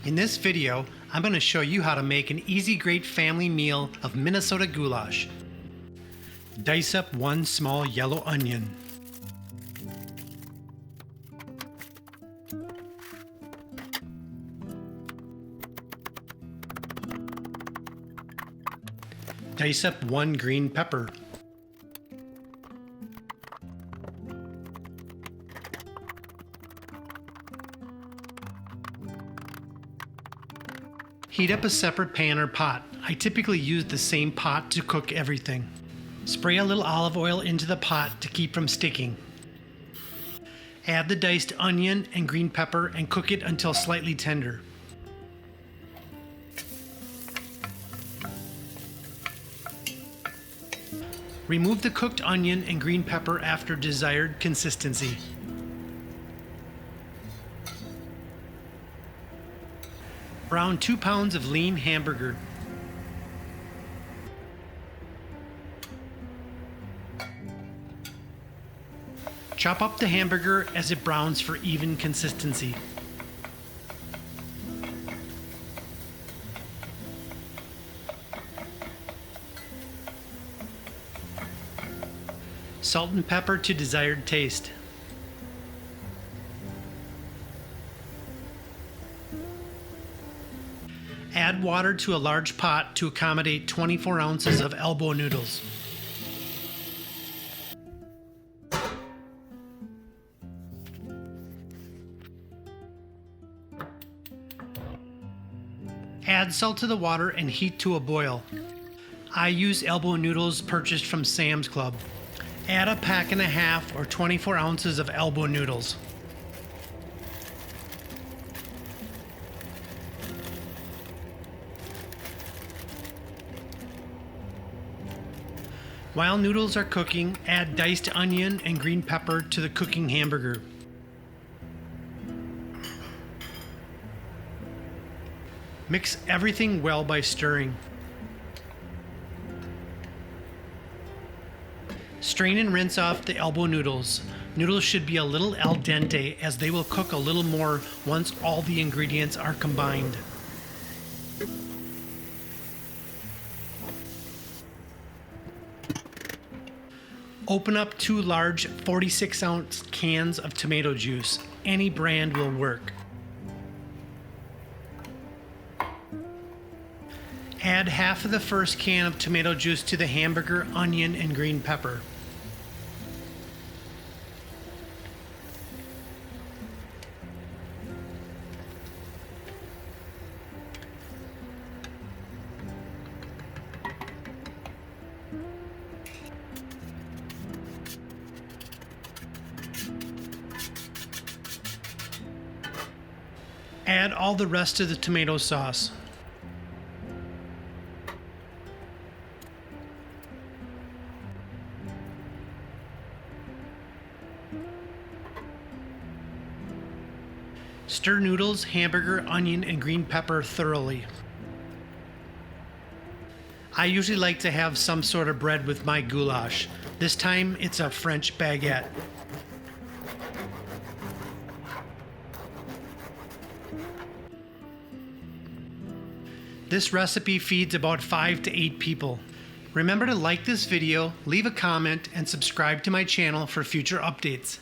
In this video, I'm going to show you how to make an easy, great family meal of Minnesota goulash. Dice up one small yellow onion. Dice up one green pepper. Heat up a separate pan or pot. I typically use the same pot to cook everything. Spray a little olive oil into the pot to keep from sticking. Add the diced onion and green pepper and cook it until slightly tender. Remove the cooked onion and green pepper after desired consistency. Brown 2 pounds of lean hamburger. Chop up the hamburger as it browns for even consistency. Salt and pepper to desired taste. Add water to a large pot to accommodate 24 ounces of elbow noodles. Add salt to the water and heat to a boil. I use elbow noodles purchased from Sam's Club. Add a pack and a half or 24 ounces of elbow noodles. While noodles are cooking, add diced onion and green pepper to the cooking hamburger. Mix everything well by stirring. Strain and rinse off the elbow noodles. Noodles should be a little al dente as they will cook a little more once all the ingredients are combined. Open up 2 large 46-ounce cans of tomato juice. Any brand will work. Add half of the first can of tomato juice to the hamburger, onion, and green pepper. Add all the rest of the tomato sauce. Stir noodles, hamburger, onion, and green pepper thoroughly. I usually like to have some sort of bread with my goulash. This time it's a French baguette. This recipe feeds about 5 to 8 people. Remember to like this video, leave a comment, and subscribe to my channel for future updates.